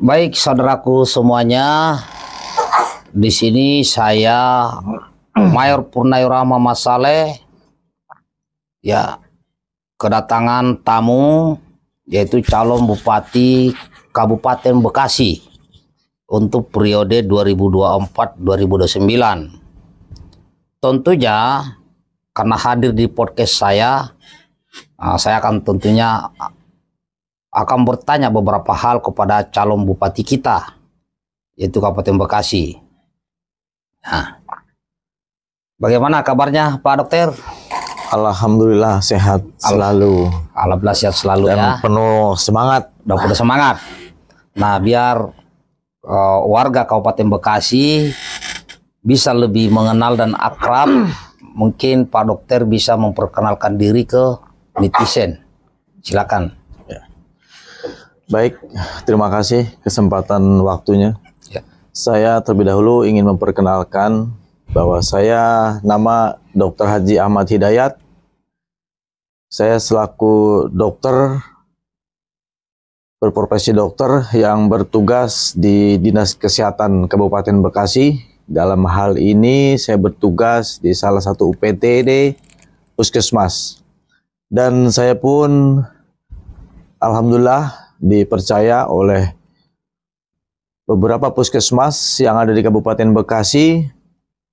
Baik, saudaraku semuanya, di sini saya Mayor Purnawirawan Muhammad Saleh, ya, kedatangan tamu yaitu calon Bupati Kabupaten Bekasi untuk periode 2024-2029. Tentunya karena hadir di podcast saya akan tentunya akan bertanya beberapa hal kepada calon bupati kita, yaitu Kabupaten Bekasi. Nah, bagaimana kabarnya Pak Dokter? Alhamdulillah sehat selalu. Alhamdulillah sehat selalu, dan ya. Penuh semangat. Penuh semangat. Nah, biar warga Kabupaten Bekasi bisa lebih mengenal dan akrab, mungkin Pak Dokter bisa memperkenalkan diri ke netizen. Silakan. Baik, terima kasih kesempatan waktunya. Ya. Saya terlebih dahulu ingin memperkenalkan bahwa saya nama Dr. Haji Ahmad Hidayat. Saya selaku dokter berprofesi dokter yang bertugas di Dinas Kesehatan Kabupaten Bekasi. Dalam hal ini saya bertugas di salah satu UPTD Puskesmas. Dan saya pun alhamdulillah dipercaya oleh beberapa puskesmas yang ada di Kabupaten Bekasi,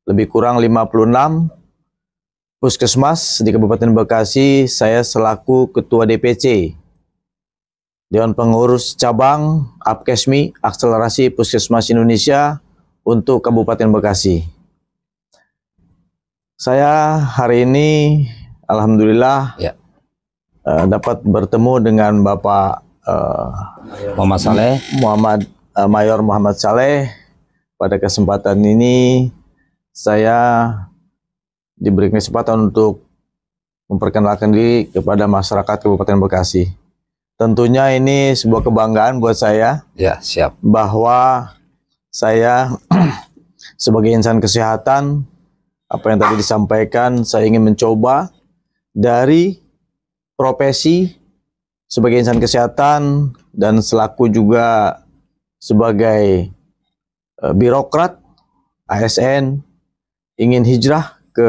lebih kurang 56 puskesmas di Kabupaten Bekasi. Saya selaku Ketua DPC Dewan Pengurus Cabang Apkesmi Akselerasi Puskesmas Indonesia untuk Kabupaten Bekasi. Saya hari ini alhamdulillah dapat bertemu dengan Bapak Muhammad Saleh, Mayor Muhammad Saleh. Pada kesempatan ini saya diberi kesempatan untuk memperkenalkan diri kepada masyarakat Kabupaten Bekasi. Tentunya ini sebuah kebanggaan buat saya. Ya, siap. Bahwa saya sebagai insan kesehatan, apa yang tadi disampaikan, saya ingin mencoba dari profesi sebagai insan kesehatan dan selaku juga sebagai birokrat ASN, ingin hijrah ke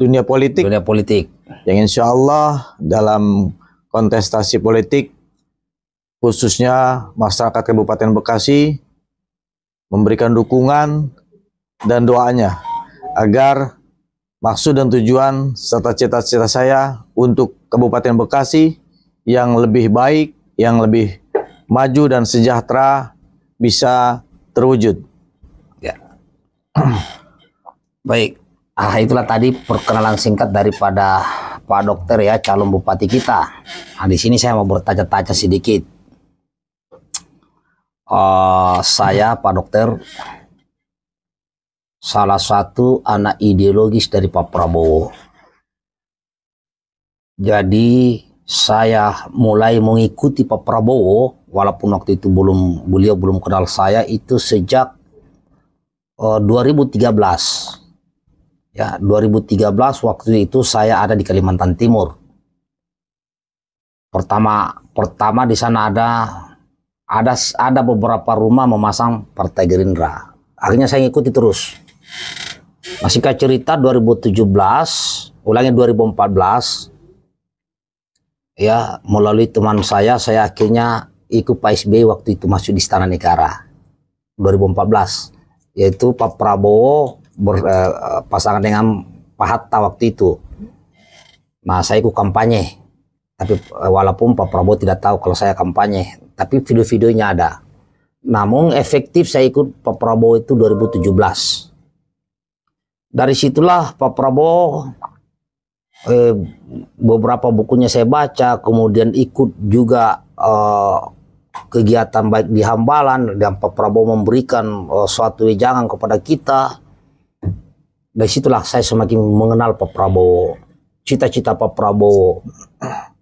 dunia politik. Yang insya Allah dalam kontestasi politik, khususnya masyarakat Kabupaten Bekasi, memberikan dukungan dan doanya agar maksud dan tujuan serta cita-cita saya untuk Kabupaten Bekasi yang lebih baik, yang lebih maju dan sejahtera bisa terwujud. Ya. Baik, itulah tadi perkenalan singkat daripada Pak Dokter, ya, calon bupati kita. Nah, di sini saya mau bertanya-tanya sedikit. Saya Pak Dokter salah satu anak ideologis dari Pak Prabowo. Jadi saya mulai mengikuti Pak Prabowo, walaupun waktu itu beliau belum kenal saya, itu sejak 2013. Ya, 2013 waktu itu saya ada di Kalimantan Timur. Pertama di sana ada beberapa rumah memasang Partai Gerindra. Akhirnya saya ngikuti terus. Nah, singkat cerita 2017, ulangi 2014, ya, melalui teman saya akhirnya ikut Pak SBY waktu itu masuk di Istana Negara 2014, yaitu Pak Prabowo berpasangan dengan Pak Hatta waktu itu. Nah, saya ikut kampanye, tapi walaupun Pak Prabowo tidak tahu kalau saya kampanye, tapi video-videonya ada. Namun efektif saya ikut Pak Prabowo itu 2017. Dari situlah Pak Prabowo, beberapa bukunya saya baca, kemudian ikut juga kegiatan baik di Hambalan, dan Pak Prabowo memberikan suatu wejangan kepada kita. Dari situlah saya semakin mengenal Pak Prabowo, cita-cita Pak Prabowo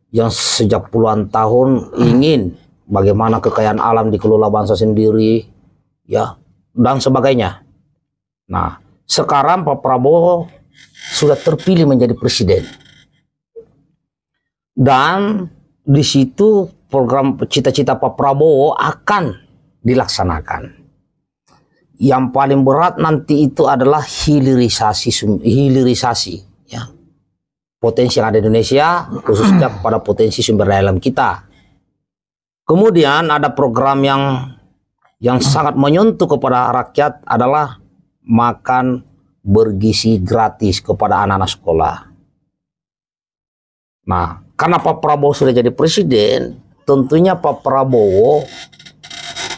yang sejak puluhan tahun ingin bagaimana kekayaan alam dikelola bangsa sendiri, ya, dan sebagainya. Nah, sekarang Pak Prabowo sudah terpilih menjadi presiden. Dan di situ program cita-cita Pak Prabowo akan dilaksanakan. Yang paling berat nanti itu adalah hilirisasi ya. Potensi yang ada di Indonesia khususnya kepada potensi sumber daya alam kita. Kemudian ada program yang sangat menyentuh kepada rakyat adalah makan bergizi gratis kepada anak-anak sekolah. Nah, karena Pak Prabowo sudah jadi presiden, tentunya Pak Prabowo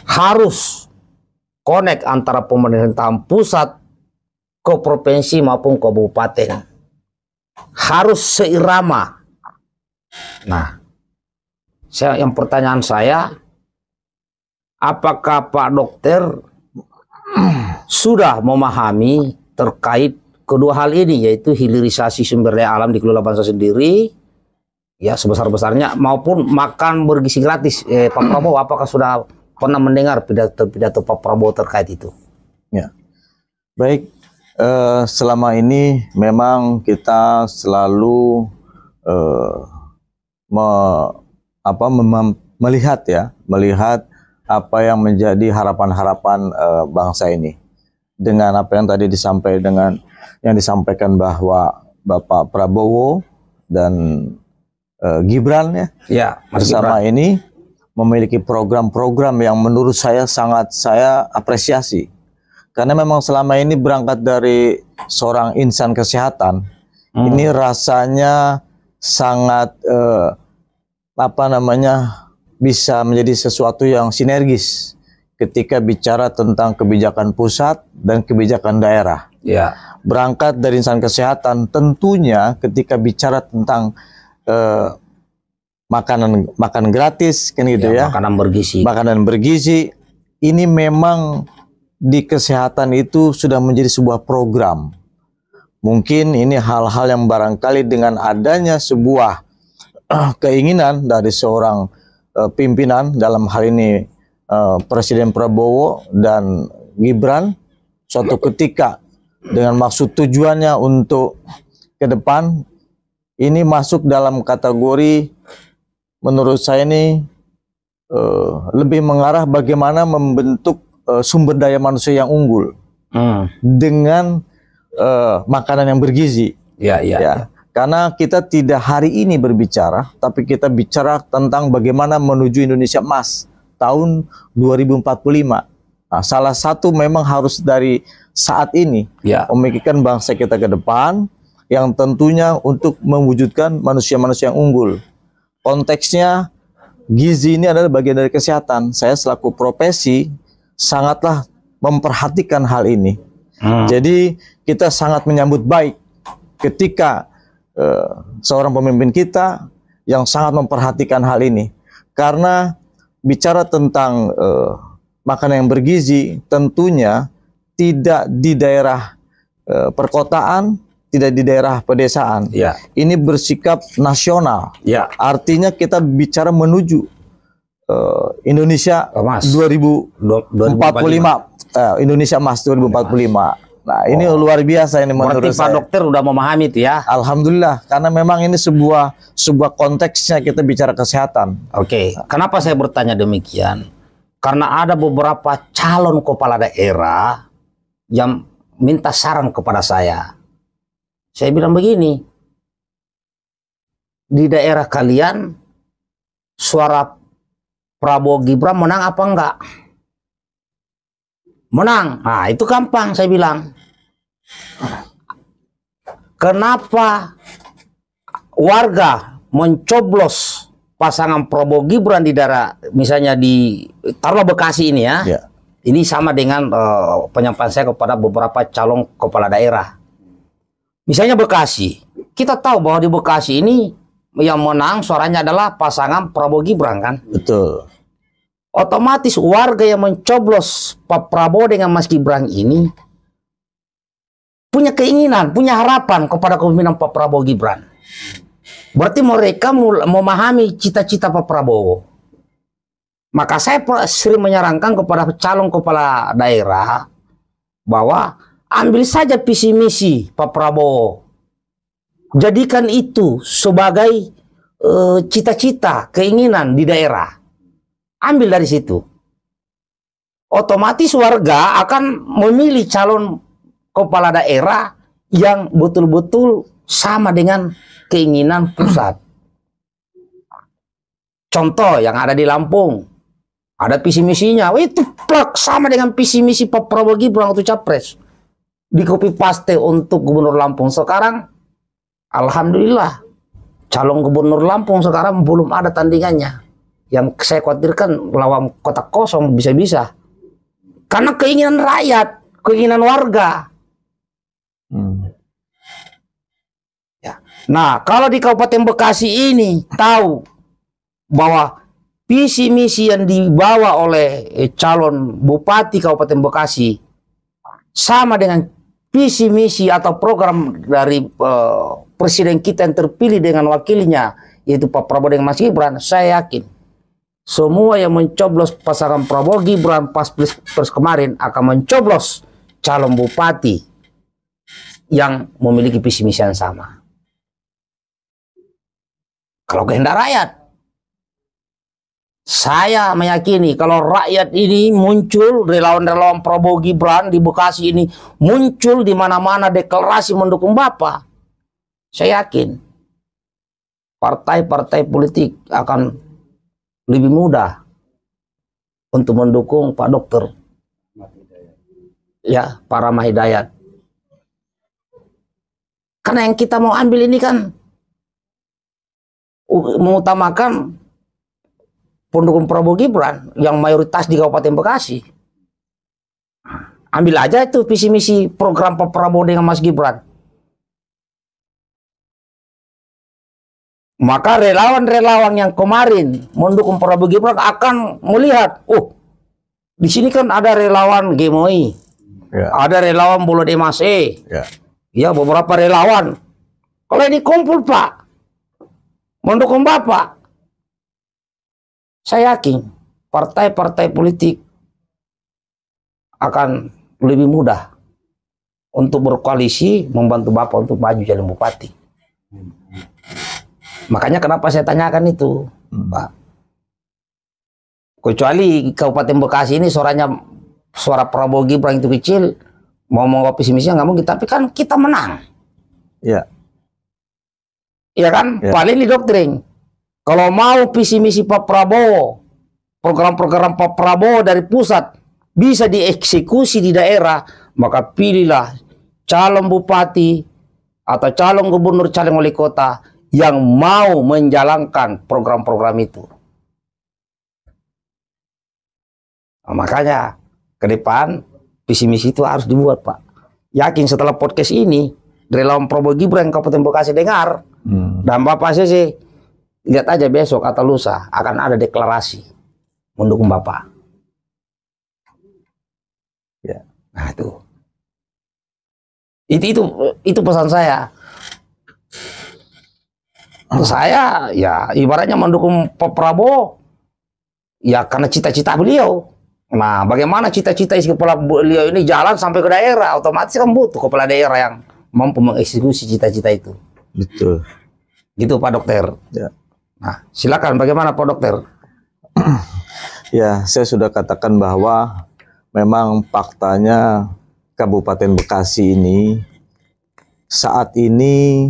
harus connect antara pemerintahan pusat ke provinsi maupun kabupaten. Harus seirama. Nah, yang pertanyaan saya, apakah Pak Dokter sudah memahami terkait kedua hal ini, yaitu hilirisasi sumber daya alam di Kelola Bangsa sendiri, ya sebesar-besarnya, maupun makan bergizi gratis? Pak Prabowo, apakah sudah pernah mendengar pidato Pak Prabowo terkait itu? Ya, baik. Selama ini memang kita selalu melihat apa yang menjadi harapan-harapan bangsa ini. Dengan apa yang tadi disampaikan bahwa Bapak Prabowo dan Gibran ya bersama ini memiliki program-program yang menurut saya sangat saya apresiasi. Karena memang selama ini berangkat dari seorang insan kesehatan, ini rasanya sangat bisa menjadi sesuatu yang sinergis ketika bicara tentang kebijakan pusat dan kebijakan daerah. Ya. Berangkat dari insan kesehatan, tentunya ketika bicara tentang makanan gratis kan gitu ya. Makanan bergizi ini memang di kesehatan itu sudah menjadi sebuah program. Mungkin ini hal-hal yang barangkali dengan adanya sebuah keinginan dari seorang pimpinan, dalam hal ini Presiden Prabowo dan Gibran, suatu ketika dengan maksud tujuannya untuk ke depan, ini masuk dalam kategori menurut saya ini lebih mengarah bagaimana membentuk sumber daya manusia yang unggul dengan makanan yang bergizi. Ya. Karena kita tidak hari ini berbicara, tapi kita bicara tentang bagaimana menuju Indonesia Emas tahun 2045. Nah, salah satu memang harus dari saat ini memikirkan bangsa kita ke depan, yang tentunya untuk mewujudkan manusia-manusia yang unggul. Konteksnya gizi ini adalah bagian dari kesehatan. Saya selaku profesi sangatlah memperhatikan hal ini. Jadi kita sangat menyambut baik ketika seorang pemimpin kita yang sangat memperhatikan hal ini. Karena bicara tentang makanan yang bergizi, tentunya tidak di daerah perkotaan, tidak di daerah pedesaan. Ini bersikap nasional. Artinya kita bicara menuju Indonesia Emas 2045. Indonesia Emas 2045. Nah, ini luar biasa ini menurut saya. Pak Dokter udah memahami itu ya. Alhamdulillah, karena memang ini sebuah konteksnya kita bicara kesehatan. Oke, kenapa saya bertanya demikian? Karena ada beberapa calon kepala daerah yang minta saran kepada saya. Saya bilang begini, di daerah kalian suara Prabowo Gibran menang apa enggak? Menang. Nah, itu gampang saya bilang. Kenapa warga mencoblos pasangan Prabowo Gibran di daerah, misalnya di taruhlah Bekasi ini ya. Ini sama dengan penyampaian saya kepada beberapa calon kepala daerah. Misalnya Bekasi, kita tahu bahwa di Bekasi ini yang menang suaranya adalah pasangan Prabowo Gibran kan? Betul. Otomatis warga yang mencoblos Pak Prabowo dengan Mas Gibran ini punya keinginan, punya harapan kepada kepemimpinan Pak Prabowo Gibran. Berarti mereka memahami cita-cita Pak Prabowo. Maka saya sering menyarankan kepada calon kepala daerah bahwa ambil saja visi misi Pak Prabowo. Jadikan itu sebagai cita-cita, keinginan di daerah. Ambil dari situ. otomatis warga akan memilih calon kepala daerah yang betul-betul sama dengan keinginan pusat. Contoh yang ada di Lampung, ada visi misinya, itu plak sama dengan visi misi Pak Prabowo Gibran waktu capres. Di copy paste untuk gubernur Lampung. Sekarang, alhamdulillah, calon gubernur Lampung sekarang belum ada tandingannya. Yang saya khawatirkan lawan kotak kosong bisa-bisa. Karena keinginan rakyat, keinginan warga. Ya. Nah, kalau di Kabupaten Bekasi ini tahu bahwa visi misi yang dibawa oleh calon bupati Kabupaten Bekasi sama dengan visi misi atau program dari presiden kita yang terpilih dengan wakilnya, yaitu Pak Prabowo dengan Mas Gibran, saya yakin semua yang mencoblos pasangan Prabowo Gibran pas pilpres kemarin akan mencoblos calon bupati yang memiliki visi misi yang sama. Kalau kehendak rakyat, saya meyakini kalau rakyat ini muncul, relawan-relawan Prabowo Gibran di Bekasi ini muncul di mana-mana deklarasi mendukung Bapak, saya yakin partai-partai politik akan lebih mudah untuk mendukung Pak Dokter, ya, Pak Rahmat Hidayat. Karena yang kita mau ambil ini kan mengutamakan pendukung Prabowo Gibran yang mayoritas di Kabupaten Bekasi. Ambil aja itu visi misi program Pak Prabowo dengan Mas Gibran. Maka relawan-relawan yang kemarin mendukung Prabowo Gibran akan melihat, oh, di sini kan ada relawan Gemoi, ya, ada relawan Bolo Demas, ya, beberapa relawan. Kalau ini kumpul Pak, mendukung Bapak, saya yakin partai-partai politik akan lebih mudah untuk berkoalisi membantu Bapak untuk maju jadi bupati. Makanya kenapa saya tanyakan itu, Pak. Kecuali Kabupaten Bekasi ini suara Prabowo Gibran itu kecil, mau visi misinya nggak mungkin. Tapi kan kita menang. Iya. Iya kan? Ya. Paling didoktrin. Kalau mau visi misi Pak Prabowo, program-program Pak Prabowo dari pusat bisa dieksekusi di daerah, maka pilihlah calon bupati atau calon gubernur, calon wali kota yang mau menjalankan program-program itu. Nah, makanya ke depan visi misi itu harus dibuat, Pak. Yakin setelah podcast ini relawan Prabowo Gibran Kabupaten Bekasi dengar, dan Bapak sih lihat aja besok atau lusa akan ada deklarasi mendukung Bapak. Ya. Nah itu pesan saya. Saya ya ibaratnya mendukung Pak Prabowo ya karena cita-cita beliau. Nah, bagaimana cita-cita isi kepala beliau ini jalan sampai ke daerah, otomatis kan butuh kepala daerah yang mampu mengeksekusi cita-cita itu. Betul. Gitu Pak Dokter. Ya. Nah, silakan bagaimana Pak Dokter? Ya, saya sudah katakan bahwa memang faktanya Kabupaten Bekasi ini saat ini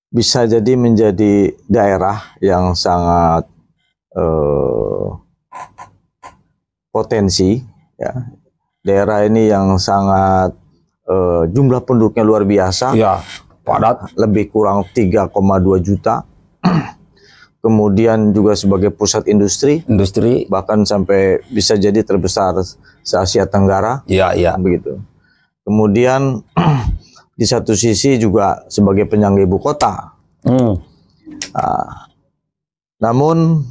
bisa jadi menjadi daerah yang sangat potensi, ya. Daerah ini yang sangat jumlah penduduknya luar biasa, ya, padat, lebih kurang 3,2 juta. Kemudian juga sebagai pusat industri, bahkan sampai bisa jadi terbesar se-Asia Tenggara, ya, begitu. Kemudian di satu sisi juga sebagai penyangga ibu kota. Namun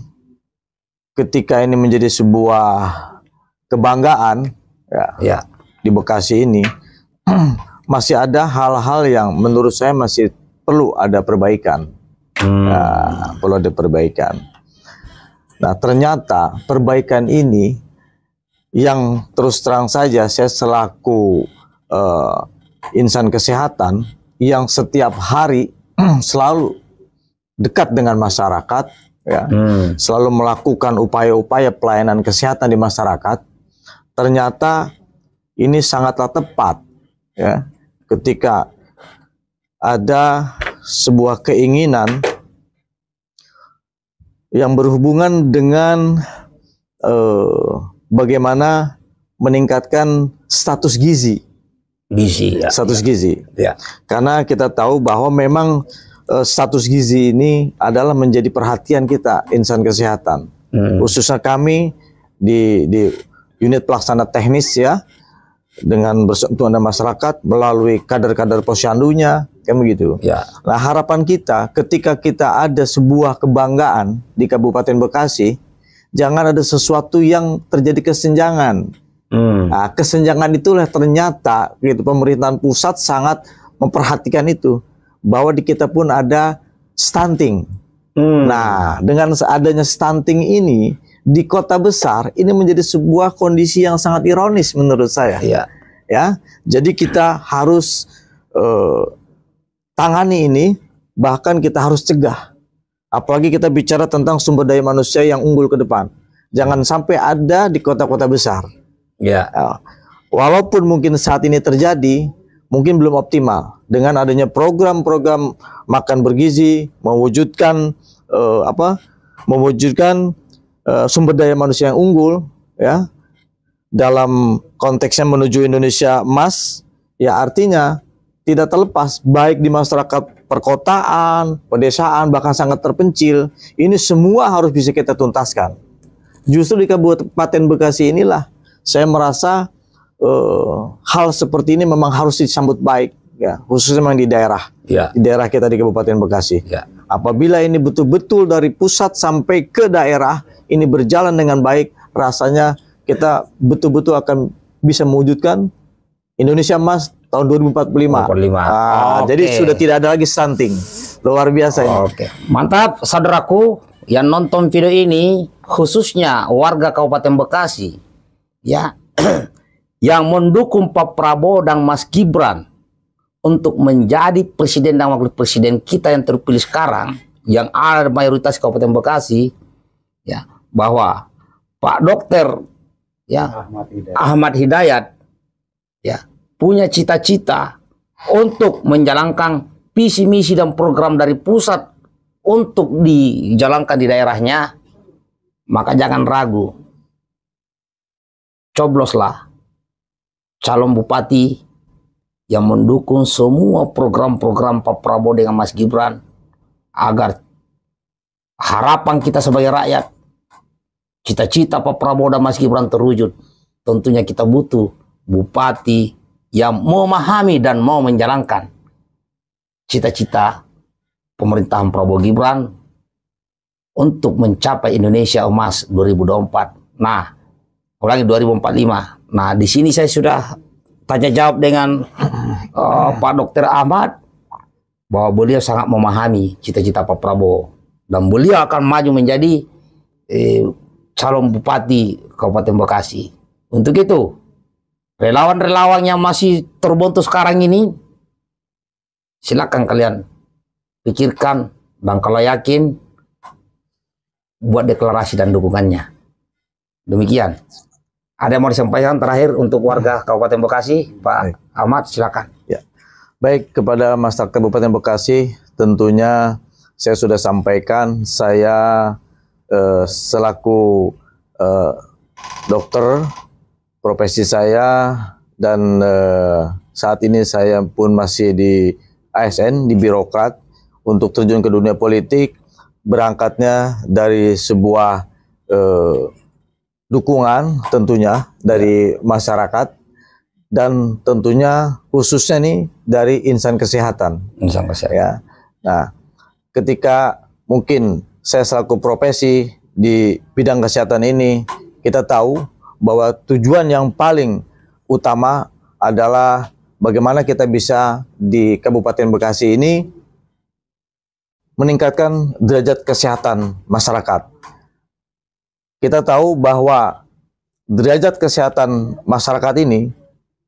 ketika ini menjadi sebuah kebanggaan, ya, di Bekasi ini masih ada hal-hal yang menurut saya masih perlu ada perbaikan. Perlu ada perbaikan. Nah, ternyata perbaikan ini yang terus terang saja saya selaku insan kesehatan yang setiap hari selalu dekat dengan masyarakat, ya, selalu melakukan upaya-upaya pelayanan kesehatan di masyarakat, ternyata ini sangatlah tepat, ya, ketika ada sebuah keinginan yang berhubungan dengan bagaimana meningkatkan status gizi. Status gizi. Ya. Karena kita tahu bahwa memang status gizi ini adalah menjadi perhatian kita insan kesehatan. Khususnya kami di unit pelaksana teknis, ya, dengan bersentuhan dengan masyarakat melalui kader-kader posyandunya, kayak begitu. Ya. Nah, harapan kita ketika kita ada sebuah kebanggaan di Kabupaten Bekasi, jangan ada sesuatu yang terjadi kesenjangan. Nah, kesenjangan itulah ternyata gitu, pemerintahan pusat sangat memperhatikan itu, bahwa di kita pun ada stunting. Nah, dengan adanya stunting ini di kota besar, ini menjadi sebuah kondisi yang sangat ironis menurut saya. Ya. Ya, jadi kita harus tangani ini, bahkan kita harus cegah. Apalagi kita bicara tentang sumber daya manusia yang unggul ke depan. Jangan sampai ada di kota-kota besar. Ya. Walaupun mungkin saat ini terjadi, mungkin belum optimal. Dengan adanya program-program makan bergizi, mewujudkan sumber daya manusia yang unggul, ya, dalam konteksnya menuju Indonesia emas, ya, artinya tidak terlepas baik di masyarakat perkotaan, pedesaan, bahkan sangat terpencil, ini semua harus bisa kita tuntaskan. Justru di Kabupaten Bekasi inilah saya merasa hal seperti ini memang harus disambut baik, ya, khususnya memang di daerah, Ya. di daerah kita di Kabupaten Bekasi. Ya. Apabila ini betul-betul dari pusat sampai ke daerah ini berjalan dengan baik, rasanya kita betul-betul akan bisa mewujudkan Indonesia Emas tahun 2045. Jadi sudah tidak ada lagi stunting. Luar biasa ini. Oke. Mantap, saudaraku yang nonton video ini, khususnya warga Kabupaten Bekasi, ya, yang mendukung Pak Prabowo dan Mas Gibran untuk menjadi presiden dan wakil presiden kita yang terpilih sekarang, yang ada mayoritas Kabupaten Bekasi, ya, bahwa Pak Dokter, ya, Ahmad Hidayat, ya, punya cita-cita untuk menjalankan visi misi dan program dari pusat untuk dijalankan di daerahnya, maka jangan ragu, cobloslah calon bupati yang mendukung semua program-program Pak Prabowo dengan Mas Gibran, agar harapan kita sebagai rakyat, cita-cita Pak Prabowo dan Mas Gibran terwujud. Tentunya kita butuh bupati yang memahami dan mau menjalankan cita-cita pemerintahan Prabowo Gibran untuk mencapai Indonesia Emas 2024. Nah, ulangi 2045. Nah, di sini saya sudah tanya jawab dengan Pak Dr. Ahmad, bahwa beliau sangat memahami cita-cita Pak Prabowo dan beliau akan maju menjadi calon bupati Kabupaten Bekasi. Untuk itu, relawan-relawan yang masih terbentuk sekarang ini, silakan kalian pikirkan, dan kalau yakin, buat deklarasi dan dukungannya. Demikian. Ada yang mau disampaikan terakhir untuk warga Kabupaten Bekasi, Pak Ahmad, silakan. Ya. Baik, kepada masyarakat Kabupaten Bekasi, tentunya saya sudah sampaikan, saya selaku dokter, profesi saya, dan saat ini saya pun masih di ASN, di birokrat, untuk terjun ke dunia politik, berangkatnya dari sebuah dukungan tentunya dari masyarakat, dan tentunya khususnya nih dari insan kesehatan. Insan kesehatan. Ya. Nah, ketika mungkin saya selaku profesi di bidang kesehatan ini, kita tahu bahwa tujuan yang paling utama adalah bagaimana kita bisa di Kabupaten Bekasi ini meningkatkan derajat kesehatan masyarakat. Kita tahu bahwa derajat kesehatan masyarakat ini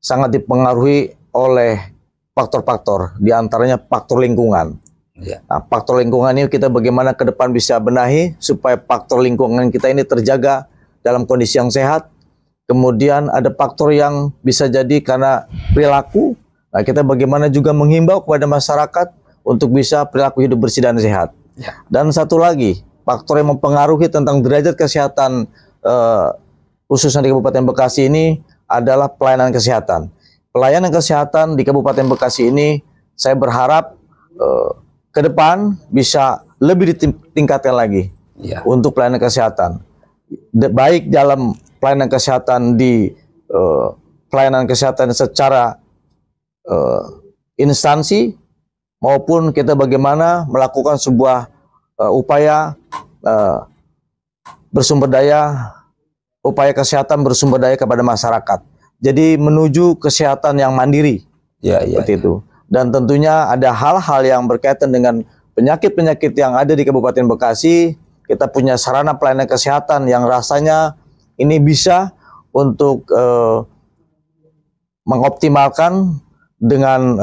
sangat dipengaruhi oleh faktor-faktor, diantaranya faktor lingkungan. Ya. Nah, faktor lingkungan ini kita bagaimana ke depan bisa benahi supaya faktor lingkungan kita ini terjaga dalam kondisi yang sehat. Kemudian ada faktor yang bisa jadi karena perilaku. Nah, kita bagaimana juga menghimbau kepada masyarakat untuk bisa perilaku hidup bersih dan sehat. Ya. Dan satu lagi, faktor yang mempengaruhi tentang derajat kesehatan khususnya di Kabupaten Bekasi ini adalah pelayanan kesehatan. Pelayanan kesehatan di Kabupaten Bekasi ini saya berharap ke depan bisa lebih ditingkatkan lagi untuk pelayanan kesehatan. Baik dalam pelayanan kesehatan di pelayanan kesehatan secara instansi maupun kita bagaimana melakukan sebuah upaya upaya kesehatan bersumber daya kepada masyarakat. Jadi menuju kesehatan yang mandiri, seperti itu. Dan tentunya ada hal-hal yang berkaitan dengan penyakit-penyakit yang ada di Kabupaten Bekasi. Kita punya sarana pelayanan kesehatan yang rasanya ini bisa untuk mengoptimalkan dengan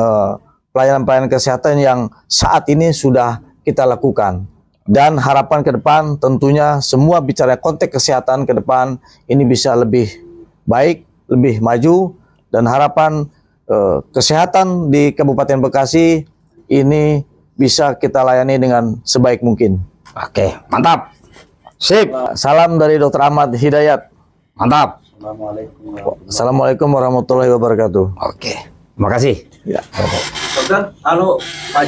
pelayanan-pelayanan kesehatan yang saat ini sudah kita lakukan. Dan harapan ke depan tentunya semua bicara konteks kesehatan ke depan ini bisa lebih baik, lebih maju, dan harapan kesehatan di Kabupaten Bekasi ini bisa kita layani dengan sebaik mungkin. Oke, mantap. Sip. Salam dari Dr. Ahmad Hidayat. Mantap. Assalamualaikum warahmatullahi wabarakatuh. Oke, terima kasih. Ya. Dokter, halo Pak